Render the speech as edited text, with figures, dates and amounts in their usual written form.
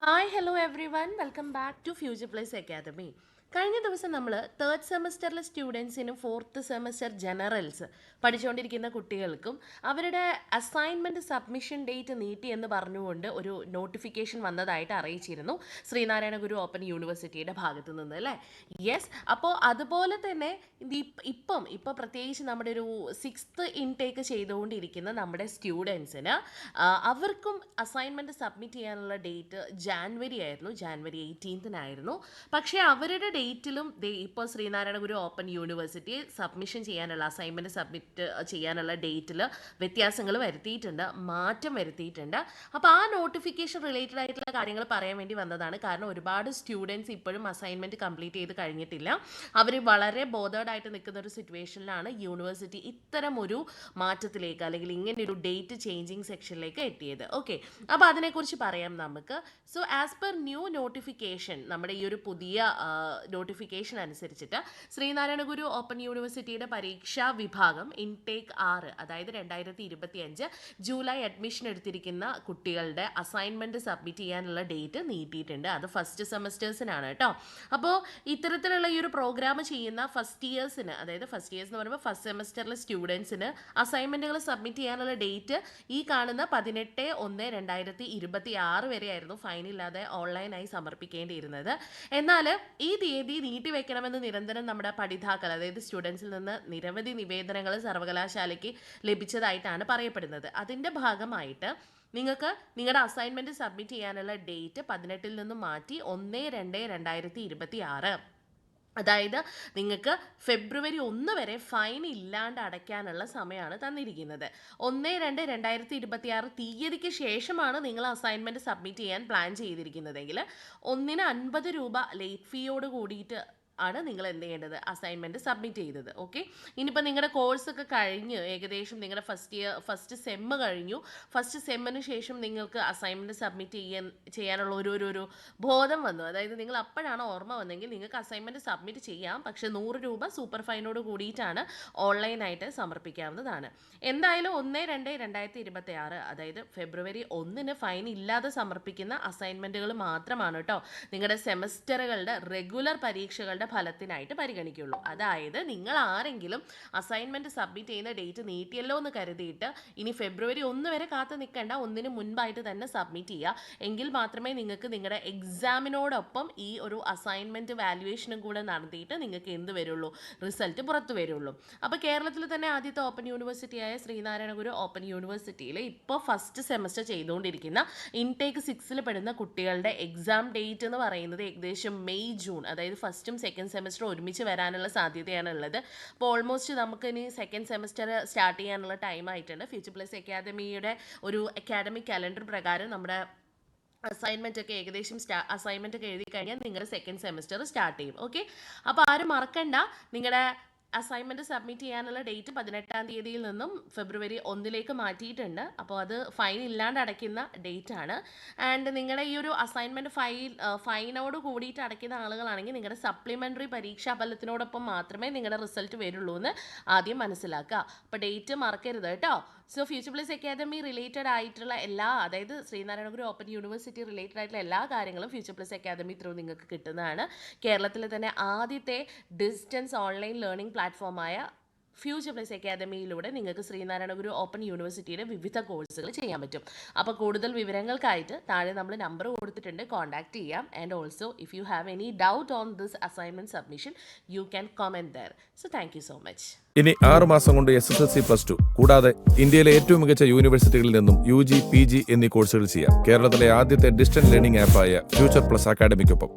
Hi hello everyone welcome back to future plus academy. കഴിഞ്ഞ ദിവസം നമ്മൾ third സെമസ്റ്ററിലെ സ്റ്റുഡൻസിനും ഫോർത്ത് സെമസ്റ്റർ ജനറൽസ് പഠിച്ചുകൊണ്ടിരിക്കുന്ന കുട്ടികൾക്കും അവരുടെ അസൈൻമെൻറ്റ് സബ്മിഷൻ ഡേറ്റ് നീട്ടി എന്ന് പറഞ്ഞുകൊണ്ട് ഒരു നോട്ടിഫിക്കേഷൻ വന്നതായിട്ട് അറിയിച്ചിരുന്നു ശ്രീനാരായണ ഗുരു ഓപ്പൺ യൂണിവേഴ്സിറ്റിയുടെ ഭാഗത്തു നിന്ന് അല്ലേ. യെസ്, അപ്പോൾ അതുപോലെ തന്നെ ഇപ്പം പ്രത്യേകിച്ച് നമ്മുടെ ഒരു 6th ഇൻടേക്ക് ചെയ്തുകൊണ്ടിരിക്കുന്ന നമ്മുടെ സ്റ്റുഡൻസിന് അവർക്കും അസൈൻമെൻറ്റ് സബ്മിറ്റ് ചെയ്യാനുള്ള ഡേറ്റ് ജാനുവരി 18 പക്ഷേ അവരുടെ ഡേറ്റിലും ഇപ്പോൾ Sreenarayana Guru open university submission ചെയ്യാനുള്ള അസൈൻമെൻറ്റ് സബ്മിറ്റ് ചെയ്യാനുള്ള ഡേറ്റിൽ വ്യത്യാസങ്ങൾ വരുത്തിയിട്ടുണ്ട്, മാറ്റം വരുത്തിയിട്ടുണ്ട്. അപ്പോൾ ആ നോട്ടിഫിക്കേഷൻ റിലേറ്റഡ് ആയിട്ടുള്ള കാര്യങ്ങൾ പറയാൻ വേണ്ടി വന്നതാണ്. കാരണം ഒരുപാട് സ്റ്റുഡൻസ് ഇപ്പോഴും അസൈൻമെൻറ്റ് കംപ്ലീറ്റ് ചെയ്ത് കഴിഞ്ഞിട്ടില്ല. അവർ വളരെ ബോധേഡായിട്ട് നിൽക്കുന്ന ഒരു സിറ്റുവേഷനിലാണ് യൂണിവേഴ്സിറ്റി ഇത്തരം ഒരു മാറ്റത്തിലേക്ക് അല്ലെങ്കിൽ ഇങ്ങനെ ഒരു ഡേറ്റ് ചേഞ്ചിങ് സെക്ഷനിലേക്ക് എത്തിയത്. ഓക്കെ, അപ്പോൾ അതിനെക്കുറിച്ച് പറയാം നമുക്ക്. So as per new notification, നമ്മുടെ ഈ ഒരു പുതിയ നോട്ടിഫിക്കേഷൻ അനുസരിച്ചിട്ട് ശ്രീനാരായണ ഗുരു ഓപ്പൺ യൂണിവേഴ്സിറ്റിയുടെ പരീക്ഷാ വിഭാഗം ഇൻടേക്ക് 6, അതായത് 2025 ജൂലൈ അഡ്മിഷൻ എടുത്തിരിക്കുന്ന കുട്ടികളുടെ അസൈൻമെൻറ്റ് സബ്മിറ്റ് ചെയ്യാനുള്ള ഡേറ്റ് നീട്ടിയിട്ടുണ്ട്. അത് ഫസ്റ്റ് സെമസ്റ്റേഴ്സിനാണ് കേട്ടോ. അപ്പോൾ ഇത്തരത്തിലുള്ള ഈ ഒരു പ്രോഗ്രാം ചെയ്യുന്ന ഫസ്റ്റ് ഇയേഴ്സിന്, അതായത് ഫസ്റ്റ് ഇയേഴ്സ് എന്ന് പറയുമ്പോൾ ഫസ്റ്റ് സെമസ്റ്ററിലെ സ്റ്റുഡൻസിന് അസൈൻമെൻറ്റുകൾ സബ്മിറ്റ് ചെയ്യാനുള്ള ഡേറ്റ് ഈ കാണുന്ന 18/1/2026 വരെയായിരുന്നു ഫൈനില്ലാതെ ഓൺലൈനായി സമർപ്പിക്കേണ്ടിയിരുന്നത്. എന്നാൽ ഈ തീയതി നീട്ടിവെക്കണമെന്ന് നിരന്തരം നമ്മുടെ പഠിതാക്കൾ, അതായത് സ്റ്റുഡൻസിൽ നിന്ന് നിരവധി നിവേദനങ്ങൾ സർവകലാശാലയ്ക്ക് ലഭിച്ചതായിട്ടാണ് പറയപ്പെടുന്നത്. അതിൻ്റെ ഭാഗമായിട്ട് നിങ്ങൾക്ക് നിങ്ങളുടെ അസൈൻമെൻറ്റ് സബ്മിറ്റ് ചെയ്യാനുള്ള ഡേറ്റ് 18 നിന്നും മാറ്റി 1/2/2026, അതായത് നിങ്ങൾക്ക് ഫെബ്രുവരി 1 വരെ ഫൈൻ ഇല്ലാണ്ട് അടയ്ക്കാനുള്ള സമയമാണ് തന്നിരിക്കുന്നത്. 1/2/2026 തീയതിക്ക് ശേഷമാണ് നിങ്ങൾ അസൈൻമെൻറ്റ് സബ്മിറ്റ് ചെയ്യാൻ പ്ലാൻ ചെയ്തിരിക്കുന്നതെങ്കിൽ 1-ന് 50 രൂപ ലേറ്റ് ഫീയോട് കൂടിയിട്ട് ആണ് നിങ്ങൾ എന്ത് ചെയ്യേണ്ടത്, അസൈൻമെൻറ്റ് സബ്മിറ്റ് ചെയ്തത്. ഓക്കെ, ഇനിയിപ്പോൾ നിങ്ങളുടെ കോഴ്സൊക്കെ കഴിഞ്ഞ് ഏകദേശം നിങ്ങളുടെ ഫസ്റ്റ് സെമ്മ് കഴിഞ്ഞു. ഫസ്റ്റ് സെമ്മിന് ശേഷം നിങ്ങൾക്ക് അസൈൻമെൻറ്റ് സബ്മിറ്റ് ചെയ്യാനുള്ള ഒരു ബോധം വന്നു, അതായത് നിങ്ങൾ അപ്പോഴാണ് ഓർമ്മ വന്നെങ്കിൽ നിങ്ങൾക്ക് അസൈൻമെൻറ്റ് സബ്മിറ്റ് ചെയ്യാം. പക്ഷേ 100 രൂപ സൂപ്പർ ഫൈനോട് കൂടിയിട്ടാണ് ഓൺലൈനായിട്ട് സമർപ്പിക്കാവുന്നതാണ്. എന്തായാലും 1/2/2026, അതായത് ഫെബ്രുവരി 1-ന് ഫൈൻ ഇല്ലാതെ സമർപ്പിക്കുന്ന അസൈൻമെൻറ്റുകൾ മാത്രമാണ് കേട്ടോ നിങ്ങളുടെ സെമസ്റ്ററുകളുടെ റെഗുലർ പരീക്ഷകളുടെ ഫലത്തിനായിട്ട് പരിഗണിക്കുള്ളൂ. അതായത് നിങ്ങൾ ആരെങ്കിലും അസൈൻമെൻറ്റ് സബ്മിറ്റ് ചെയ്യുന്ന ഡേറ്റ് നീട്ടിയല്ലോ എന്ന് കരുതിയിട്ട് ഇനി ഫെബ്രുവരി 1 വരെ കാത്തു നിൽക്കേണ്ട, 1-ന് മുൻപായിട്ട് തന്നെ സബ്മിറ്റ് ചെയ്യുക. എങ്കിൽ മാത്രമേ നിങ്ങൾക്ക് നിങ്ങളുടെ എക്സാമിനോടൊപ്പം ഈ ഒരു അസൈൻമെൻറ്റ് വാല്യുവേഷനും കൂടെ നടത്തിയിട്ട് നിങ്ങൾക്ക് എന്ത് വരുള്ളൂ, റിസൾട്ട് പുറത്തു വരുള്ളൂ. അപ്പോൾ കേരളത്തിൽ തന്നെ ആദ്യത്തെ ഓപ്പൺ യൂണിവേഴ്സിറ്റിയായ ശ്രീനാരായണ ഗുരു ഓപ്പൺ യൂണിവേഴ്സിറ്റിയിൽ ഇപ്പോൾ ഫസ്റ്റ് സെമസ്റ്റർ ചെയ്തുകൊണ്ടിരിക്കുന്ന ഇൻടേക്ക് 6-ൽ പെടുന്ന കുട്ടികളുടെ എക്സാം ഡേറ്റ് എന്ന് പറയുന്നത് ഏകദേശം മെയ് ജൂൺ, അതായത് ഫസ്റ്റും സെക്കൻഡ് സെമസ്റ്റർ ഒരുമിച്ച് വരാനുള്ള സാധ്യതയാണ് ഉള്ളത്. അപ്പോൾ ഓൾമോസ്റ്റ് നമുക്ക് ഇനി സെക്കൻഡ് സെമസ്റ്റർ സ്റ്റാർട്ട് ചെയ്യാനുള്ള ടൈം ആയിട്ടുണ്ട്. ഫ്യൂച്ചർ പ്ലസ് അക്കാദമിയുടെ ഒരു അക്കാഡമിക് കലണ്ടർ പ്രകാരം നമ്മുടെ അസൈൻമെൻറ്റ് ഒക്കെ ഏകദേശം അസൈൻമെൻറ്റ് ഒക്കെ എഴുതി കഴിഞ്ഞാൽ നിങ്ങളുടെ സെക്കൻഡ് സെമസ്റ്റർ സ്റ്റാർട്ട് ചെയ്യും. ഓക്കെ, അപ്പോൾ ആരും മറക്കണ്ട, നിങ്ങളുടെ അസൈൻമെൻറ്റ് സബ്മിറ്റ് ചെയ്യാനുള്ള ഡേറ്റ് 18-ാം തീയതിയിൽ നിന്നും ഫെബ്രുവരി 1-ലേക്ക് മാറ്റിയിട്ടുണ്ട്. അപ്പോൾ അത് ഫൈൻ ഇല്ലാണ്ട് അടയ്ക്കുന്ന ഡേറ്റ് ആണ്. ആൻഡ് നിങ്ങളുടെ ഈ ഒരു അസൈൻമെൻറ്റ് ഫൈനോട് കൂടിയിട്ട് അടയ്ക്കുന്ന ആളുകളാണെങ്കിൽ നിങ്ങളുടെ സപ്ലിമെൻ്ററി പരീക്ഷാ ഫലത്തിനോടൊപ്പം മാത്രമേ നിങ്ങളുടെ റിസൾട്ട് വരുള്ളൂ എന്ന് ആദ്യം മനസ്സിലാക്കുക. അപ്പോൾ ഡേറ്റ് മറക്കരുത് കേട്ടോ. So future plus academy related ആയിട്ടുള്ള അതായത് Sreenarayana Guru open university related ആയിട്ടുള്ള എല്ലാ കാര്യങ്ങളും ഫ്യൂച്ചർ പ്ലസ് അക്കാദമി ത്രൂ നിങ്ങൾക്ക് കിട്ടുന്നതാണ്. കേരളത്തിലെ തന്നെ ആദ്യത്തെ ഡിസ്റ്റൻസ് ഓൺലൈൻ ലേണിംഗ് പ്ലാറ്റ്ഫോമായ ഫ്യൂച്ചർ പ്ലസ് അക്കാദമിയിലൂടെ നിങ്ങൾക്ക് ശ്രീനാരായണ ഗുരു ഓപ്പൺ യൂണിവേഴ്സിറ്റിയുടെ വിവിധ കോഴ്സുകൾ ചെയ്യാൻ പറ്റും. അപ്പോൾ കൂടുതൽ വിവരങ്ങൾക്കായിട്ട് താഴെ നമ്മൾ നമ്പർ കൊടുത്തിട്ടുണ്ട്, കോൺടാക്ട് ചെയ്യാം. And also if you have any doubt on this assignment submission you can comment there. So thank you so much. ഇനി 6 മാസം കൊണ്ട് SSLC+2 കൂടാതെ ഇന്ത്യയിലെ ഏറ്റവും മികച്ച യൂണിവേഴ്സിറ്റികളിൽ നിന്നും UG, PG എന്നീ കോഴ്സുകൾ ചെയ്യാം കേരളത്തിലെ ആദ്യത്തെ ഡിസ്റ്റൻസ് ലേണിംഗ് ആപ്പായ ഫ്യൂച്ചർ പ്ലസ് അക്കാഡമിക്കൊപ്പം.